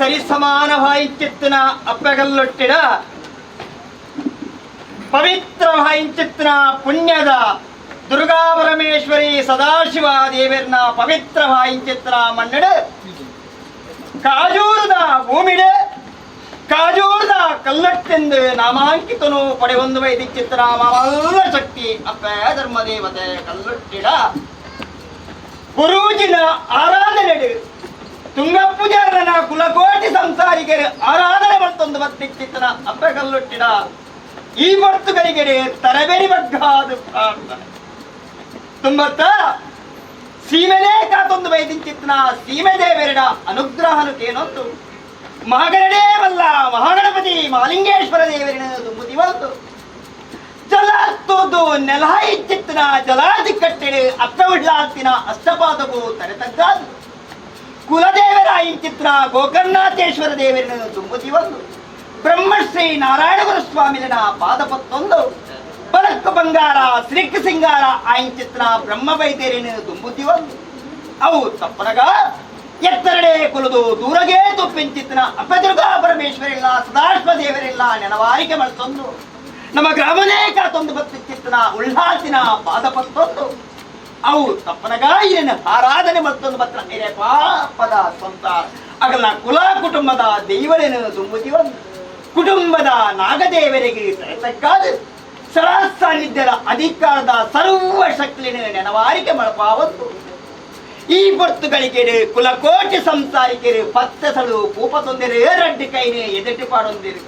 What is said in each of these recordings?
ಸರಿಸಮಾನವಾಯಿಚಿತ್ತಿನ ಅಪ್ಪಗಲ್ಲೊಟ್ಟಿಡ ಪವಿತ್ರವಾಯಿಚಿತ್ತಿನ ಪುಣ್ಯದ ದುರ್ಗಾ ಪರಮೇಶ್ವರಿ ಸದಾಶಿವ ದೇವರನ ಪವಿತ್ರವಾಯಿಚಿತ್ರ ಮಣ್ಣಡ ಕಾಜೂರದ ಭೂಮಿಡ ಕಾಜೂರದ ಕಲ್ಲಟ್ಟೆಂದು ನಾಮಾಂಕಿತನು ಪಡೆಯೊಂದು ವೈದಿಚಿತ್ರ ಮಲ್ಲ ಶಕ್ತಿ ಅಪ್ಪ ಧರ್ಮದೇವತೆ ಕಲ್ಲೊಟ್ಟಿಡ ಗುರೂಜಿನ ಆರಾಧನೆ ತುಂಗಪೂಜಾರನ ಕುಲಕೋಟಿ ಸಂಸಾರಿಗರ ಆರಾಧನೆ ಮತ್ತೊಂದು ಬತ್ತಿಚ್ಚಿತ್ತನ ಅಪ್ಪ ಕಲ್ಲೊಟ್ಟಿಡ ಈ ವರ್ತುಗಳಿಗೆ ತರಬೇರಿ ಬಗ್ಗಾದ ಪ್ರಾರ್ಥನೆ ತುಂಬತ್ತ ಸೀಮೆನೇ ಕಾತೊಂದು ವೈದಿಂಚಿತ್ತನ ಸೀಮೆ ದೇವರಡ ಅನುಗ್ರಹನಕ್ಕೇನೊಂದು ಮಹಾಗಣಡೇವಲ್ಲ ಮಹಾಗಣಪತಿ ಮಹಾಲಿಂಗೇಶ್ವರ ದೇವರಿನ ತುಂಬುದಿವಂತು ಜಲಾತ್ತೋದು ನೆಲ ಇಚ್ಚಿತ್ತಿನ ಜಲಾದಿ ಕಟ್ಟೆಡೆ ಅಪ್ಪ ಉಳ್ಳಾತ್ತಿನ ಅಷ್ಟಪಾದವು ತರೆತಗ್ಗಾದು ಕುಲದೇವರ ಇಂಚಿತ್ರ ಗೋಕರ್ಣಾಥೇಶ್ವರ ದೇವರಿನ ತುಂಬುದಿವಂದು ಬ್ರಹ್ಮಶ್ರೀ ನಾರಾಯಣ ಗುರುಸ್ವಾಮಿನ ಪಾದಪತ್ತೊಂದು ಬಲಕ್ಕು ಬಂಗಾರ ಶ್ರೀಕ್ ಸಿಂಗಾರ ಆಯಿಂಚಿತ್ರ ಬ್ರಹ್ಮ ವೈದ್ಯರಿನ ತುಂಬುದಿವಂದು ಅವು ತಪ್ಪನಗ ಎತ್ತರಡೆ ಕುಲದು ದೂರಗೆ ತುಪ್ಪಿಂಚಿತ್ತಿನ ಅಪ್ಪ ದುರ್ಗಾ ಪರಮೇಶ್ವರಿಲ್ಲ ಸದಾಶ್ವ ದೇವರಿಲ್ಲ ನೆನವಾರಿಕೆ ಮಳ್ತೊಂದು ನಮ್ಮ ಗ್ರಾಮನೇ ಕಾತೊಂದು ಬತ್ತಿಚ್ಚಿತ್ತಿನ ಉಳ್ಳಾಸಿನ ಪಾದಪತ್ತೊಂದು ಅವು ತಪ್ಪನಗ ಏನ ಆರಾಧನೆ ಮತ್ತೊಂದು ಬತ್ತ ಹಿರೇ ಪಾಪದ ಸ್ವಂತ ಅಗಲ ಕುಲ ಕುಟುಂಬದ ದೈವರೇನು ತುಂಬುತ್ತಿವಂದು ಕುಟುಂಬದ ನಾಗದೇವರಿಗೆ ತರತಕ್ಕಾದ ಸರ ಸಾನ್ನಿಧ್ಯದ ಅಧಿಕಾರದ ಸರ್ವ ಶಕ್ತಿನ ನೆನವಾರಿಕೆ ಮಳಪಾವತ್ತು ಈ ಬರ್ತುಗಳಿಗೆ ಕುಲಕೋಟಿ ಸಂಸಾರಿಕೆರು ಪತ್ತಸಲು ಕೂಪತೊಂದಿರು ರಡ್ಡಿ ಕೈನೆ ಎದೆಟ್ಟು ಪಾಡೊಂದಿರು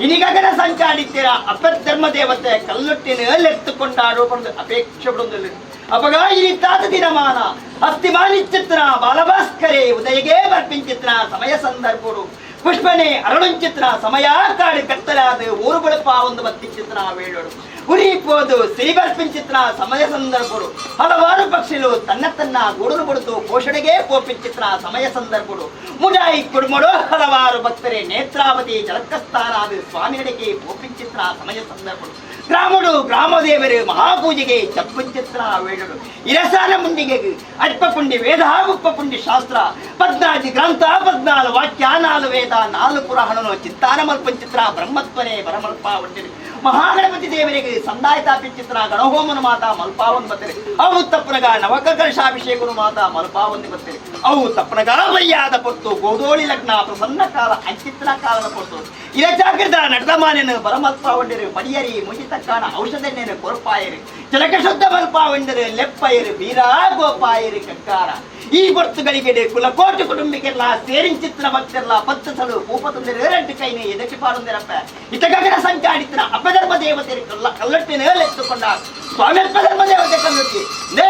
ಇನಿಗಗನ ಸಂಚಾಡಿದ್ದೀರ ಅಪ್ಪ ಧರ್ಮ ದೇವತೆ ಕಲ್ಲೊಟ್ಟಿನ ಲೆತ್ತುಕೊಂಡಾಡೋ ಅಪೇಕ್ಷೆ ಬಿಡೊಂದಿಲ್ಲ ಅಪಗ ಇನಿತ್ತಾದ ದಿನಮಾನ ಅಸ್ತಿಮಾನಿಚ್ಚಿತ್ರ ಬಾಲಭಾಸ್ಕರೇ ಉದಯಗೆ ಬರ್ಪಿಂಚಿತ್ರ ಸಮಯ ಸಂದರ್ಭರು ಪುಷ್ಪನೆ ಅರಳುಂಚಿತ್ರ ಸಮಯ ಕಾಡು ಕತ್ತಲಾದ ಊರು ಬಳಪ ಒಂದು ಬತ್ತಿಚಿತ್ರ ವೇಳೋಡು ಉರಿಪೋದು ಸಿರಿಬರ್ಪಿಂಚಿತ್ರ ಸಮಯ ಸಂದರ್ಭರು ಹಲವಾರು ಪಕ್ಷಿಗಳು ತನ್ನ ಗೂಡಲು ಬಿಡುತ್ತು ಪೋಷಣೆಗೆ ಪೋಪಿಂಚಿತ್ರ ಸಮಯ ಸಂದರ್ಭರು ಮುಡಾಯಿ ಕುಡುಮಡು ಹಲವಾರು ಭಕ್ತರೇ ನೇತ್ರಾವತಿ ಜಲಕಸ್ಥಾನಾದ ಸ್ವಾಮಿಗಳಿಗೆ ಪೋಪಿಂಚಿತ್ರ ಸಮಯ ಸಂದರ್ಭರು ಗ್ರಾಮಡು ಗ್ರಾಮದೇವರು ಮಹಾಪೂಜೆಗೆ ಚಪ್ಪುಂಚಿತ್ರ ವೇಳರು ಇರಸಾನ ಮುಂಡಿಗೆ ಅಡ್ಪಪುಂಡಿ ವೇದ ಉಪ್ಪಪುಂಡಿ ಶಾಸ್ತ್ರ 14 ಗ್ರಂಥ 14 ವಾಕ್ಯ 4 ವೇದ 4 ಪುರಾಣನು ಚಿತ್ತಾನ ಮಲ್ಪಂಚಿತ್ರ ಬ್ರಹ್ಮತ್ವನೇ ಬರಮಲ್ಪ ಒಟ್ಟಿದೆ ಮಹಾಗಣಪತಿ ದೇವರಿಗೆ ಸಂದಾಯತಾಪಿಚಿತ್ರ ಗಣಹೋಮನ ಮಾತಾ ಮಲ್ಪಾವನ್ ಬರ್ತೇನೆ ಅವು ತಪ್ಪನಗ ನವಕಕರ್ಷಾಭಿಷೇಕನು ಮಾತಾ ಮಲ್ಪಾವನ್ ಬರ್ತೇನೆ ಅವು ತಪ್ಪನಗ ವಯ್ಯಾದ ಪೊತ್ತು ಗೋದೋಳಿ ಲಗ್ನ ಪ್ರಸನ್ನ ಕಾಲ ಅಂಚಿತ್ರ ಕಾಲದ ಪೊತ್ತು ಇರಜಾಗ್ರದ ನಡೆದ ಮಾನೇನು ಬರಮಲ್ಪಾವಂಡಿರು ಪಡಿಯರಿ ಮುಜಿತಕ್ಕಾನ ಔಷಧನ್ನೇನು ಕೊರಪಾಯರಿ ಜಲಕ ಶುದ್ಧ ಮಲ್ಪಾವಂಡಿರು ಲೆಪ್ಪಯರು ಬೀರಾ ಗೋಪಾಯರಿ ಕಕ್ಕಾರ ಈ ಬರ್ತುಗಳಿಗೆ ಕುಲಕೋಟಿ ಕುಟುಂಬಿಕೆಲ್ಲ ಸೇರಿಂಚಿತ್ರ ಭಕ್ತರೆಲ್ಲ ಪತ್ತಸಲು ಕೂಪತೊಂದಿರು ರೆಡ್ಡಿ ಕೈನೆ ಎದಕ್ಕೆ ಪಾಡೊಂದಿರಪ್ಪ ಇತಗಗನ ಸಂಚಾಡಿತ್ರ ಅಪಧರ್ಮ ದೇವತೆ ಕಲ್ಲಟ್ಟಿನ ಎತ್ತುಕೊಂಡ ಸ್ವಾಮಿ ಅಪಧರ್ಮ ದೇವತೆ ಕಲ್ಲಟ್ಟಿ ನೇ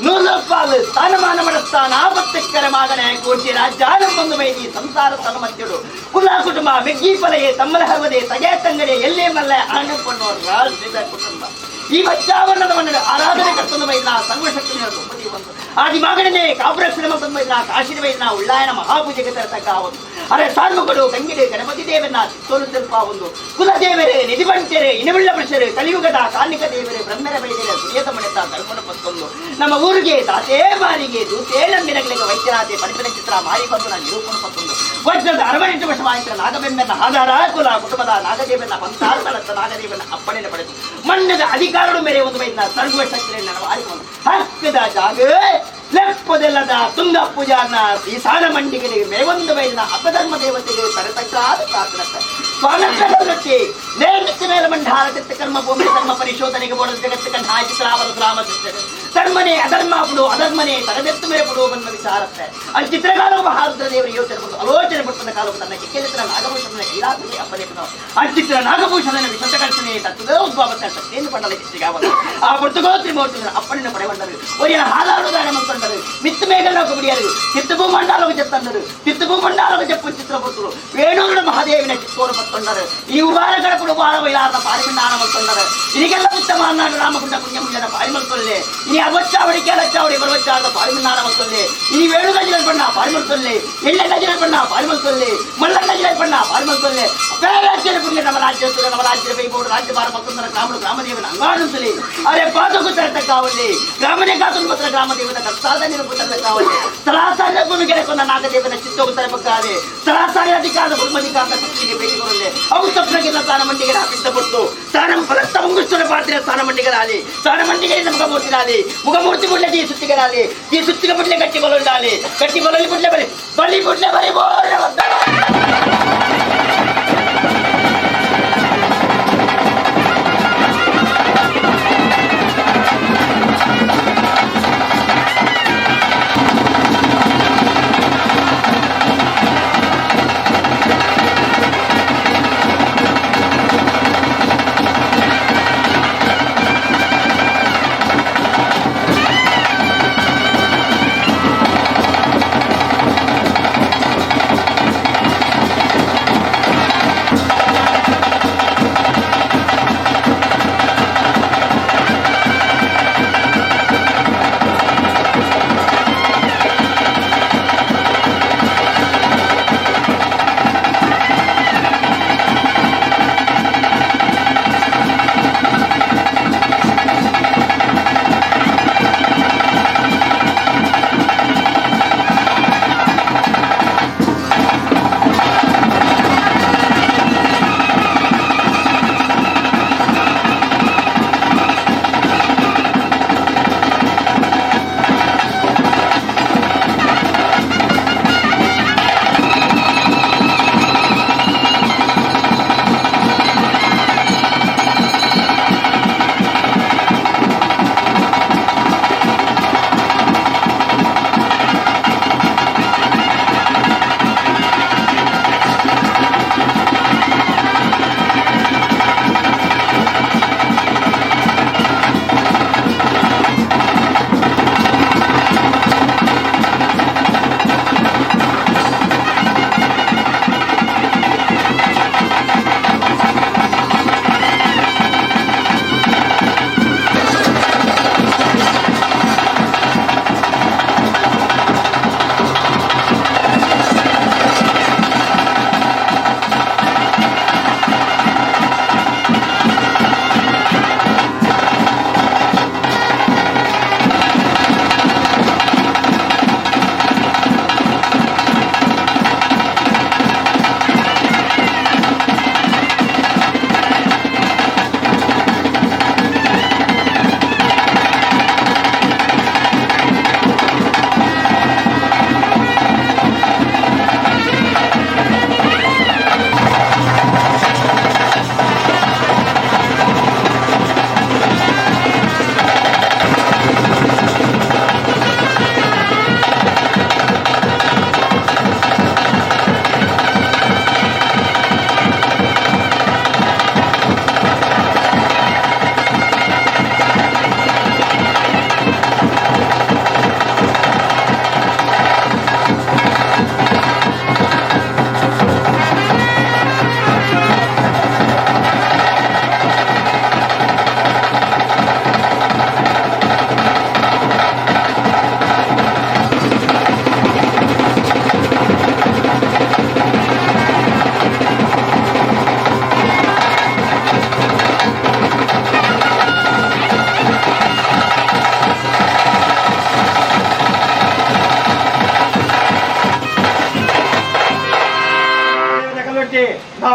100 ಪಾಲು ಸ್ಥಾನಮಾನ ಮಡಸ್ಥಾನ ಆಪತ್ತಕ್ಕರ ಮಗನೇ ಕೋಟಿ ರಾಜ್ಯಾನಂಬಂದು ವೈದಿ ಸಂಸಾರ ಸಲಮತ್ಯಡು ಕುಲ ಕುಟುಂಬ ಬೆಗ್ಗಿ ಪಲೆಯೇ ತಮ್ಮಲ ಹವದೆ ತಗೆ ತಂಗಡೆ ಎಲ್ಲೇ ಮಲ್ಲ ಆನಂದಪಣ್ಣೋ ರಾಜ್ಯದ ಕುಟುಂಬ ಈ ಬಚ್ಚಾವರಣದ ಮಣ್ಣ ಆರಾಧನೆ ಕರ್ತೊಂದು ವೈದ್ಯ ಸರ್ವಶಕ್ತಿನ ತುಂಬಿ ಬಂತು ಆದಿ ಮಗನೇ ಕಾಪುರಕ್ಷಣ ತಂಬೈದ್ನ ಕಾಶಿನ ವೈದ್ಯನ ಉಳ್ಳಾಯನ ಮಹಾಪೂಜೆಗೆ ತರತಕ್ಕ ಒಂದು ಅರೆ ಸಾರ್ವಗಳು ಗಂಗಿಡೆ ಗಣಪತಿ ದೇವರನ್ನ ಚಿತ್ತೋಲು ತಲುಪ ಒಂದು ಕುಲದೇವರೇ ನಿಧಿಬಂಟೆರೆ ಇನವಿಳ್ಳ ಪುರುಷರು ಕಲಿಯುಗದ ಕಾಲಿಕ ದೇವರೇ ಬ್ರಹ್ಮರ ವೈದ್ಯರ ಸುರಿಯದ ಮನೆತ ಕರ್ಕೊಂಡು ಪತ್ತೊಂದು ನಮ್ಮ ಊರಿಗೆ ದಾತೇ ಬಾರಿಗೆ ದೂತೇ ನಂಬಿನಗಳಿಗೆ ವೈದ್ಯರಾತೆ ಪರಿಸರ ಚಿತ್ರ ಮಾರಿ ಬಂದು ನಾನು ನಿರೂಪಣ ಪತ್ತೊಂದು ವಜ್ರದ ಅರವಣೆಂಟು ವರ್ಷ ಮಾಹಿತಿ ನಾಗಬೆಂಬೆನ್ನ ಆಧಾರ ಕುಲ ಕುಟುಂಬದ ನಾಗದೇವನ ಪಂಚಾರ್ಥಲತ್ತ ನಾಗದೇವನ ಅಪ್ಪಣೆನ ಪಡೆದು ಮಣ್ಣದ ಅಧಿಕಾರಗಳು ಮೇರೆ ಒಂದು ವೈದ್ಯ ಸರ್ವ ಶಕ್ತಿಯನ್ನು ಆರಿಕೊಂಡು ಹಕ್ಕದ ಜಾಗ ಲೆಪ್ಪದೆಲ್ಲದ ತುಂಗ ಪೂಜಾನ ಈ ಸಾಲ ಮಂಡಿಗೆ ಮೇವೊಂದು ವೈದ್ಯನ ಅಪಧರ್ಮ ದೇವತೆಗೆ ತರತಕ್ಕಾದ ಪ್ರಾರ್ಥನೆ ಸ್ವಾಮಿ ನೇಮಿತ್ತ ಮೇಲೆ ಮಂಡಾರ ಚಿತ್ತ ಕರ್ಮ ಭೂಮಿ ಧರ್ಮ ಪರಿಶೋಧನೆಗೆ ಬೋಡ ಜಗತ್ತು ಕಂಡ ಚಿತ್ರಾವರ ಗ್ರಾಮ ಧರ್ಮನೆ ಅಧರ್ಮ ಬಿಡು ಅಧರ್ಮನೆ ತರದೆತ್ತು ಮೇಲೆ ಬಿಡುವ ಬಂದ ವಿಚಾರತ್ತೆ ಅಲ್ಲಿ ಚಿತ್ರಗಾಲ ಮಹಾರುದ್ರ ದೇವರ ಯೋಚನೆ ಬಂದು ಆಲೋಚನೆ ಪಡ್ತದ ಕಾಲವು ತನ್ನ ಕಿಕ್ಕೆಲಿತ್ರ ನಾಗಭೂಷಣನ ಕೈಲಾಸಕ್ಕೆ ಅಪ್ಪನೆ ಅಚ್ಚಿತ್ರ ನಾಗಭೂಷಣನ ವಿಶಂತಕರ್ಷಣೆ ತತ್ವದ ಉದ್ಭವಕ್ಕೆ ಸತ್ಯೇಂದು ಪಂಡಲ ಚಿತ್ರಿಗಾವಲು ಆ ಪುರ್ತಗೋತ್ರಿ ಮೂರ್ತಿ ಅಪ್ಪನಿನ ಪಡೆವಂಡರು ಒರಿಯ ಹಾಲಾಡುದಾನೆ ಮಂಕೊಂಡರು ಮಿತ್ತ ಮೇಘನ ಕುಡಿಯರು ಚಿತ್ತಭೂ ಮಂಡಾಲವು ಚೆತ್ತಂದರು ಚಿತ್ತಭೂ ಮಂಡಾಲವು ಚೆಪ್ಪು ಚಿತ್ರ ಪುರ್ತರು ವೇಣೂರುಡ ಮಹಾದೇವಿನ ಚಿತ್ತೋರು ಪತ್ತೊಂಡರು ಈ ಉಪಾರಗಳ ಕುಡುಬಾರ ವೈಲಾರದ ಪಾರಿಮಿಂಡಾನ ಮಲ್ಕೊಂಡರು ಇದಕ್ಕೆಲ್ಲ ಉತ್ತಮ ಅನ್ನಾಡು ರಾಮಗುಂಡ ಪುಣ್ಯಮುಂಜನ ಪಾರಿ ಮಲ್ಕೊಳ್ಳೆ ಇನಿ ಅವಚ್ಚಾವಡಿ ಕೇಳಚ್ಚಾವಡಿ ಬರುವಚ್ಚಾದ ಪಾರಿಮಿಂಡಾನ ಮಲ್ಕೊಳ್ಳೆ ಇನಿ ವೇಣು ಗಜಲ ಬಣ್ಣ ಪಾರಿ ಮಲ್ಕೊಳ್ಳೆ ಎಳ್ಳೆ ಗಜಲ ಬಣ್ಣ ಪಾರಿ ಮಲ್ಕೊಳ್ಳೆ ಮಲ್ಲ ಗಜಲ ಬಣ್ಣ ಪಾರಿ ಮಲ್ಕೊಳ್ಳೆ ರಾಜ್ಯದ ಪುಣ್ಯ ನಮ್ಮ ರಾಜ್ಯದ ಬೈಬೋಡು ರಾಜ್ಯ ಭಾರ ಮತ್ತೊಂದರ ಗ್ರಾಮಡು ಗ್ರಾಮದೇವನ ಅಂಗಾಡಿಸಲಿ ಅರೆ ಪಾದಕು ತರತಕ್ಕಾವಲ್ಲಿ ಗ್ರಾಮನೇ ಕಾತು ಮಾತ್ರ ಗ್ರಾಮದೇವದ ಕರ್ತಾದ putar kawan. Selasan aku mikir aku nak ada dia cipta putar bekali. Selasan ya di kana bermadi kana ini beri korle. Aku sapna kita sana mandi kita pinta puttu. Sana perasta mungkus sana parti sana mandi kita ali. Sana mandi kita muka murti ali. Muka murti putle di sutti kita ali. Di sutti kita putle katti balon ali. Katti balon putle bali putle bali bor.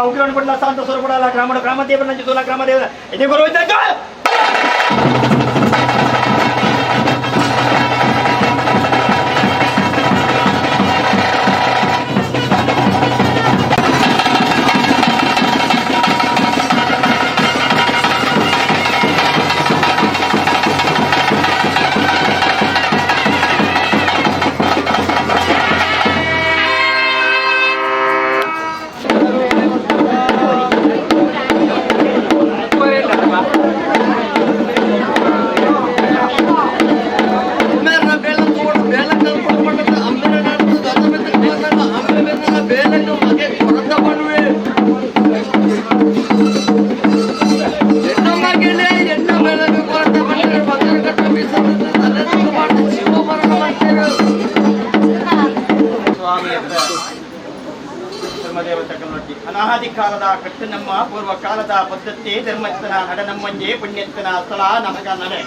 उग्रवण पडला शांत स्वर पडाला ग्रामदेवनाची तुला ग्रामदेव इथे करू ಅನಾದಿ ಕಾಲದ ಕಟ್ಟನಮ್ಮ ಪೂರ್ವ ಕಾಲದ ಪದ್ಧತಿ ಧರ್ಮಸ್ಥನ ನಡನಮ್ಮಂಜೆ ಪುಣ್ಯಸ್ಥನ ಸ್ಥಳ ನಮಗ ನಡೆ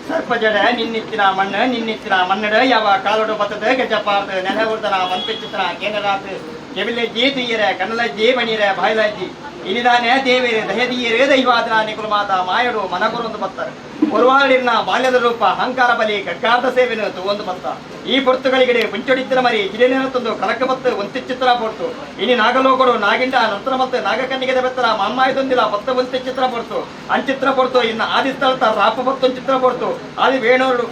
ಸರ್ಪಜಡ ನಿನ್ನಿತ್ತಿನ ಮಣ್ಣು ನಿನ್ನಿತ್ತಿನ ಮಣ್ಣಡ ಯಾವ ಕಾಲೋಡು ಬತ್ತದ ಗಜಪಾರ್ದ ನೆಲ ಉರ್ದನ ಮನ್ಪಿಚ್ಚಿತ್ರ ಕೇಂದ್ರಾತ್ ಕೆಬಿಲೆಜ್ಜಿ ತುಯ್ಯರ ಕಣ್ಣಲಜ್ಜಿ ಬಣಿಯರ ಬಾಯ್ಲಜ್ಜಿ ಇನಿದಾನೆ ದೇವಿರೆ ದಹದೀಯರೇ ದೈವಾದನ ನಿಕುಲ ಮಾತ ಮಾಯಡು ಮನಗುರೊಂದು ಬತ್ತಾರೆ ಒರುವಾಳಿನ ಬಾಲ್ಯದ ರೂಪ ಅಹಂಕಾರ ಬಲಿ ಖಡ್ಗಾರ್ಧ ಸೇವೆನ ಒಂದು ಬತ್ತ ಈ ಪೊರ್ತುಗಳಿಗೆ ಪುಂಚೊಡಿತ್ತಿನ ಮರಿ ಜಿಲೇನೇನತ್ತೊಂದು ಕಲಕ ಬತ್ತು ಒಂತಿ ಚಿತ್ರ ಪೊರ್ತು ಇನಿ ನಾಗಲೋಗಡು ನಾಗಿಂಡ ನಂತರ ಮತ್ತೆ ನಾಗಕನ್ನಿಗೆ ಬೆತ್ತರ ಮಾಮಾಯದೊಂದಿಲ್ಲ ಪತ್ತ ಒಂತಿ ಚಿತ್ರ ಪೊರ್ತು ಅಂಚಿತ್ರ ಪೊರ್ತು ಇನ್ನು ಆದಿ ಸ್ಥಳ ರಾಪ ಬತ್ತೊಂದು ಚಿತ್ರ ಪೊರ್ತು ಆದಿ ವೇಣೋರು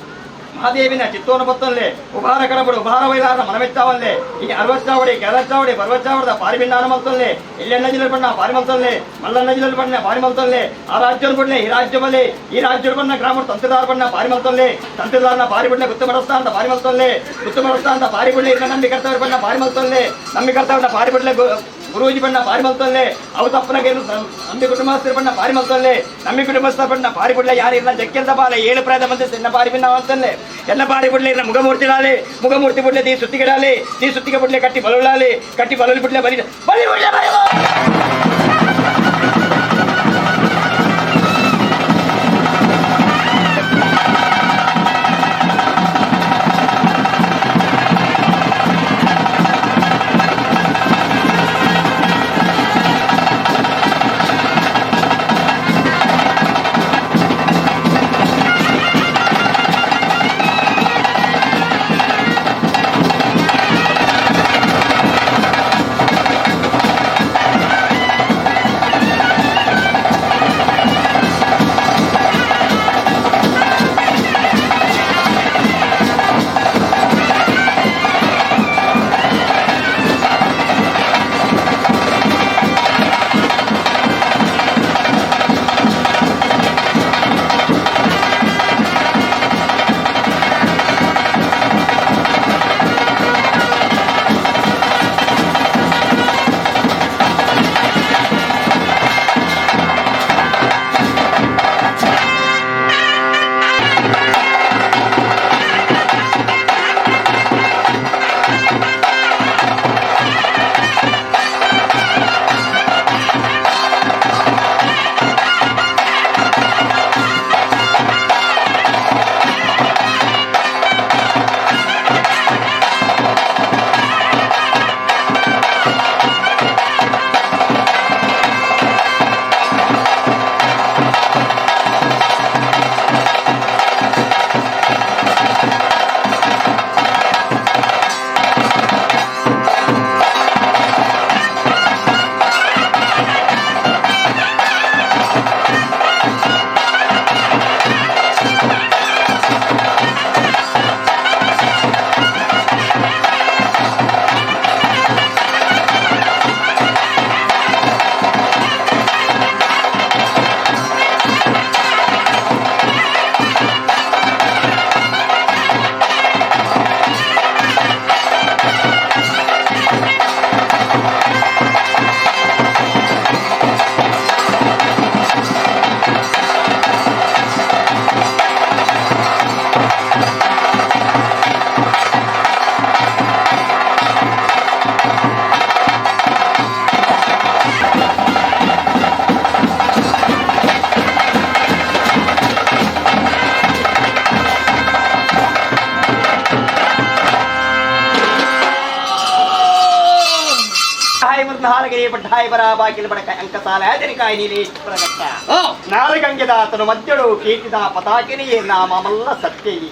ಮಹಾದೇವಿನ ಚಿತ್ತೋನ ಬತ್ತಲ್ಲೇ ಉಭಾರ ಕಡಬಡು ಉಭಾರ ವೈಲಾರ ಮನವೆಚ್ಚಾವಲ್ಲೇ ಈ 60 ಚಾವಡಿ ಕೆಲ ಚಾವಡಿ 60 ಚಾವಡದ ಪಾರಿಬಿಂಡಾನ ಮಲ್ತಲ್ಲೇ ಇಲ್ಲೆಣ್ಣ ಜಿಲ್ಲೆ ಬಣ್ಣ ಪಾರಿ ಮಲ್ತಲ್ಲೇ ಮಲ್ಲಣ್ಣ ಜಿಲ್ಲೆ ಬಣ್ಣ ಪಾರಿ ಮಲ್ತಲ್ಲೇ ಆ ರಾಜ್ಯದ ಬಣ್ಣೆ ಈ ರಾಜ್ಯ ಬಲ್ಲೆ ಈ ರಾಜ್ಯದ ಬಣ್ಣ ಗ್ರಾಮ ತಂತ್ರದಾರ ಬಣ್ಣ ಪಾರಿ ಮಲ್ತಲ್ಲೇ ತಂತ್ರದಾರನ ಪಾರಿ ಬಿಡ್ಲೆ ಗುತ್ತು ಮಡಸ್ತಾ ಅಂತ ಪಾರಿ ಮಲ್ತಲ್ಲೇ ಗುತ್ತು ಮಡಸ್ತಾ ಅಂತ ಪಾರಿ ಬಿಡ್ಲೆ ಇಲ್ಲ ನಂಬಿ ಕರ್ತವ್ಯ ಬಣ್ಣ ಪಾರಿ ಮಲ್ತಲ್ಲೇ ನಂಬಿ ಕರ್ತವ್ಯ ಪಾರಿ ಬಿಡ್ಲೆ ಗುರೂಜಿ ಬಣ್ಣ ಪಾರಿ ಮಲ್ತಲ್ಲೇ ಅವು ತಪ್ಪನಾಗೇನು ನಂಬಿ ಕುಟುಂಬಸ್ಥರ ಬಣ್ಣ ಪಾರಿ ಮಲ್ತಲ್ಲೇ ನಂಬಿ ಕುಟುಂಬಸ್ಥರ ಬಣ್ಣ ಪಾರಿ ಬಿಡ್ಲೆ ಯಾರು ಇಲ್ಲ ಜಕ್ಕೆಂದ ಬಾಲ 7 ಪ್ರಾಯದ ಮಂದಿ ಸಣ್ಣ ಪಾರಿ ಬಿನ್ನ ಅಂತಲ್ಲೇ ಎಲ್ಲ ಪಾರಿ ಬಿಡ್ಲೆ ಇಲ್ಲ ಮುಖಮೂರ್ತಿಡಾಲಿ ಮುಖಮೂರ್ತಿ ಬಿಡ್ಲೆ ತೀ ಸುತ್ತಿಗಿಡಾಲಿ ತೀ ಸುತ್ತಿಗೆ ಬಿಡ್ಲೆ ಕಟ್ಟಿ ಬಲುಳಾಲಿ ಕಟ್ಟಿ ಬಲುಳಿ ಬಿಡ್ಲೆ ಬಲಿ ಬಲಿ ಬಿಡ್ಲೆ ಬಲಿ ಹಾಲಗಿರಿ ಬಡ್ಡಾಯಿ ಬರ ಬಾಗಿಲು ಬಡಕ ಅಂಕ ಸಾಲ ತೆರಿಕಾಯಿ ನೀಲಿ ಪ್ರಗತ್ತ ನಾಲ್ಗಂಗೆದ ತನು ಮಧ್ಯಳು ಕೀರ್ತಿದ ಪತಾಕಿನಿಯೇ ನಾಮಲ್ಲ ಸತ್ಯಯಿ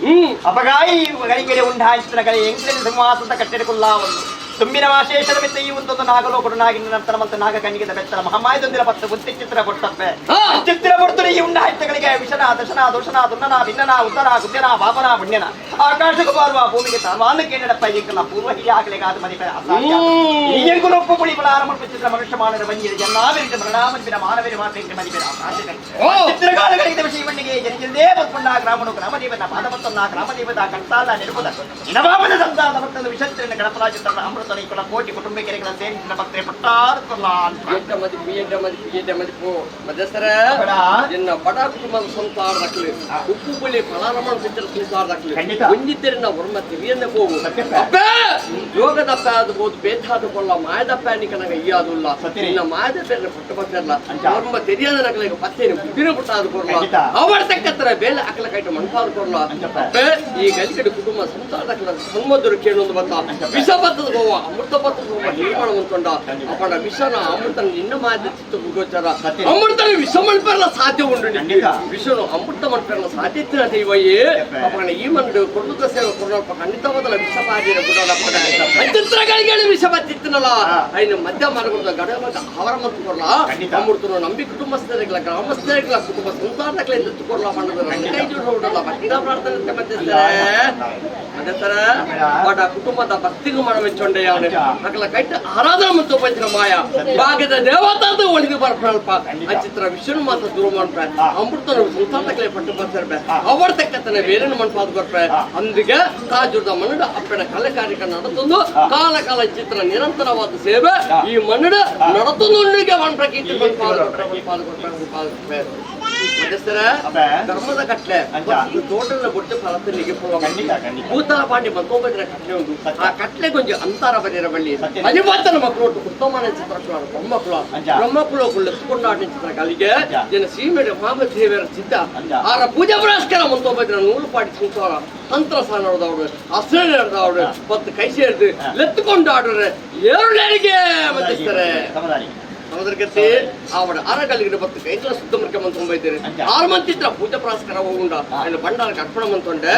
ಅಪಗಾಯಿ ಗಣಿಗೆರೆ ಉಂಡಾಂಚಿನ ಗಳಿ ಎಂಕ್ಲೆನ್ ಸಿಂಹಾಸದ ಕಟ್ಟೆಡುಕೊಳ್ಳಾವನ್ನು ತುಂಬಿನ ವಾಶೇಷದ ಬೆತ್ತ ಈ ಒಂದು ನಾಗಲೋಕರು ನಾಗಿನ ನಂತರ ಮತ್ತು ನಾಗ ಕಣ್ಣಿಗೆ ಬೆತ್ತರ ಮಹಾಮಾಯದೊಂದಿರ ಪತ್ತು ಬುದ್ಧಿ ಚಿತ್ರ ಕೊಟ್ಟಪ್ಪೆ ಚಿತ್ರ ಕೊಡ್ತಾರೆ ಈ ಉಂಡಾಹಿತಗಳಿಗೆ ವಿಷನ ದಶನ ದೋಷನ ದುನ್ನನ ಭಿನ್ನನ ಉತ್ತರ ಗುಡ್ಯನ ಬಾಬನ ಪುಣ್ಯನ ಆಕಾಶಕ್ಕೆ ಬಾರುವ ಭೂಮಿಗೆ ತಾವಾನಕ್ಕೆ ನಡಪ್ಪ ಈಗಲ್ಲ ಪೂರ್ವ ಹಿರಿಯ ಆಗಲಿಗಾದ ಮನೆ ಈಗಲೂ ಒಪ್ಪು ಪುಳಿ ಬಲಾರಮ ಚಿತ್ರ ಮನುಷ್ಯ ಮಾನವ ಬಂದಿದೆ ಜನ್ನಾವಿರಿತ ಮರಣಾಮಂದಿರ ಮಾನವರಿ ಮಾತ್ರ ಮದಿಬೇಡ ಚಿತ್ರಗಾಲಗಳಿಗೆ ವಿಷಯ ಮಣ್ಣಿಗೆ ಜನಿಸಿದೇ ಬತ್ಕೊಂಡ ಗ್ರಾಮನು ಗ್ರಾಮದೇವತ ಪಾದಪತ್ತನ್ನ ಗ್ರಾಮದೇವತ ಕಂತಾಲ ನಿರುಪದ ಇನವಾಮನ ಸಂತಾದ ಭಕ್ತದ ವಿಷತ್ರನ ಗಣಪರಾಜಿತ ಮಾಡ್ತಾನೆ ಈ ಕೋಟಿ ಕುಟುಂಬ ಕೆರೆಗಳ ಸೇರಿಸಿದ ಭಕ್ತರೆ ಪಟ್ಟಾರ ಮಧ್ಯಸ್ಥರ ಎನ್ನ ಬಡ ಕುಟುಂಬದ ಸಂಸಾರದಾಗಲಿ ಉಪ್ಪು ಬಳಿ ಫಲಾರಮಣ ಸಿದ್ಧರ ಸಂಸಾರದಾಗಲಿ ಒಂದಿದ್ದರಿಂದ ಹೊರಮ ತಿರಿಯನ್ನ ಹೋಗು ಯೋಗದಪ್ಪ ಆದಬಹುದು ಬೇತಾದಲ್ಲ ಮಾಯದಪ್ಪ ನಿಕನಾಗ ಈಯಾದುಲ್ಲ ಇನ್ನ ಮಾಯದಪ್ಪ ಪಟ್ಟು ಬರ್ತಾರಲ್ಲ ಹೊರಮ ತೆರಿಯದ ನಗಲಿಗೆ ಪತ್ತೇನು ಬುದ್ಧಿನ ಪುಟ್ಟಾದ ಕೊಡಲ್ಲ ಅವರ ತಕ್ಕತ್ತರ ಬೇಲೆ ಅಕಲ ಕೈಟ ಮಣಪಾದ ಕೊಡಲ್ಲ ಈ ಗಲಿಕಡೆ ಕುಟುಂಬ ಸಂಸಾರದಾಗಲ ಸನ್ಮಧುರ ಕೇಳೊಂದು ಬಂದ ವಿಷ ಬತ್ತದ ಹೋವ ಅಮೃತ ಬತ್ತದ ಹೋವ ನಿರ್ಮಾಣ ಹೊಂದ್ಕೊಂಡ ಅಪ್ಪಣ ವಿಷನ ಅಮೃತನ ನಿನ್ನ ಮಾಯದ ಚಿತ್ತ ಗೋಚರ ಅಮೃತನ ವಿಷ ಮಣ್ಪೆರಲ ಸಾಧ್ಯ ಉಂಟು ವಿಷನು ಅಮೃತ ಮಣ್ಪೆರಲ ಸಾಧ್ಯತಿನ ದೈವಯೇ ಅಪ್ಪಣ ಈ ಮಂಡು ಕೊಡುದ ಸೇವೆ ಕೊಡಲ್ಪ ಖಂಡಿತವಾದಲ್ಲ ವಿಷ ಬಾಜಿರ ಗುಡಲಪ್ಪಣ ಅಂಚಿತ್ರಗಳಿಗೆ ವಿಷ ಬತ್ತಿತ್ತನಲ್ಲ ಐನು ಮಧ್ಯ ಮಾರ್ಗದ ಗಡ ಅವರ ಮತ್ತು ಕೊಡಲ ಅಮೃತನು ನಂಬಿ ಕುಟುಂಬಸ್ಥರಿಗಳ ಗ್ರಾಮಸ್ಥರಿಗಳ ಕುಟುಂಬ ಸಂಸಾರಗಳ ಎದ್ದು ಕೊಡಲ ಮಾಡದ ಕೈ ಜೋಡ ಹೊಡಲ್ಲ ಭಕ್ತಿದ ಪ್ರಾರ್ಥನೆ ಮಧ್ಯಸ್ಥರ ಬಡ ಕುಟುಂಬದ ಭಕ್ತಿಗೂ ಮಾಡವೆಚ್ಚೊಂಡೆ ಅವನು ಮಕ್ಕಳ ಕೈಟ ಆರಾಧನಾ ಮತ್ತು ಪಂಚನ ಮಾಯ ಭಾಗ್ಯದ ದೇವತಾದ ಒಳಗೆ ಬರ್ಪ ಅಚಿತ್ರ ವಿಷ್ಣು ಮಾತ್ರ ದೂರ ಮಾಡ್ಬೇ ಅಮೃತನ ಸಂತಾನಕ್ಕೆ ಪಟ್ಟು ಬರ್ತಾರೆ ಅವರ ತಕ್ಕತನ ಬೇರೆನ ಮನ್ಪಾದ ಬರ್ಬೇ ಅಂದಿಗೆ ಕಾಜುರ್ದ ಮನ್ನಡ ಅಪ್ಪಡ ಕಲೆ ಕಾರ್ಯಕ್ರಮ ನಡೆತಂದು ಕಾಲ ಕಾಲ ಚಿತ್ರ ನಿರಂತರವಾದ ಸೇವೆ ಈ ಮನ್ನಡ ನಡೆತಂದುಗೆ ಮನ್ಪ್ರಕೀರ್ತಿ ಮಧ್ಯಸ್ಥರ ಧರ್ಮದ ಕಟ್ಲೆ ತೋಟದ ಬೊಟ್ಟೆ ಫಲತನಿಗೆ ಭೂತಲ ಪಾಂಡಿ ಬಂದೋಬದ್ರ ಕಟ್ಲೆ ಒಂದು ಆ ಕಟ್ಲೆ ಕೊಂಚ ಅಂತಾರ ಬರೆಯರ ಬಳ್ಳಿ ಅನಿವಾರ್ಯನ ಮಕ್ಕಳು ಉತ್ತಮನ ಚಿತ್ರ ಬ್ರಹ್ಮಕುಳ ಎತ್ಕೊಂಡಾಟ ಚಿತ್ರ ಕಾಲಿಗೆ ಜನ ಸೀಮೆಡೆ ಮಾಮ ದೇವರ ಸಿದ್ಧ ಆರ ಪೂಜಾ ಪುರಸ್ಕಾರ ಮಂತೋಬದ್ರ ನೂರು ಪಾಟಿ ಸಂಸಾರ ತಂತ್ರ ಸಹ ನಡೆದವ್ರು ಅಸ್ತ್ರ ನಡೆದವ್ರು ಮತ್ತು ಕೈ ಸೇರಿದು ಎತ್ತುಕೊಂಡು ಆಡ್ರೆ ಏರುಳರಿಗೆ ಮಧ್ಯಸ್ಥರೇ ಸಮುದ್ರಗತ್ತೆ ಆವಡ ಆರಗಲ್ಲಿಗೆ ಬತ್ತು ಕೈತಲ ಸುತ್ತ ಮುಖ್ಯಮಂತ್ರಿ ಇದ್ದಾರೆ 6 ಮಂದಿ ಚಿತ್ರ ಪೂಜಾ ಪುರಸ್ಕಾರ ಹೋಗುಂಡ ಭಂಡಾರಕ್ಕೆ ಅರ್ಪಣ ಮಂತೊಂಡೆ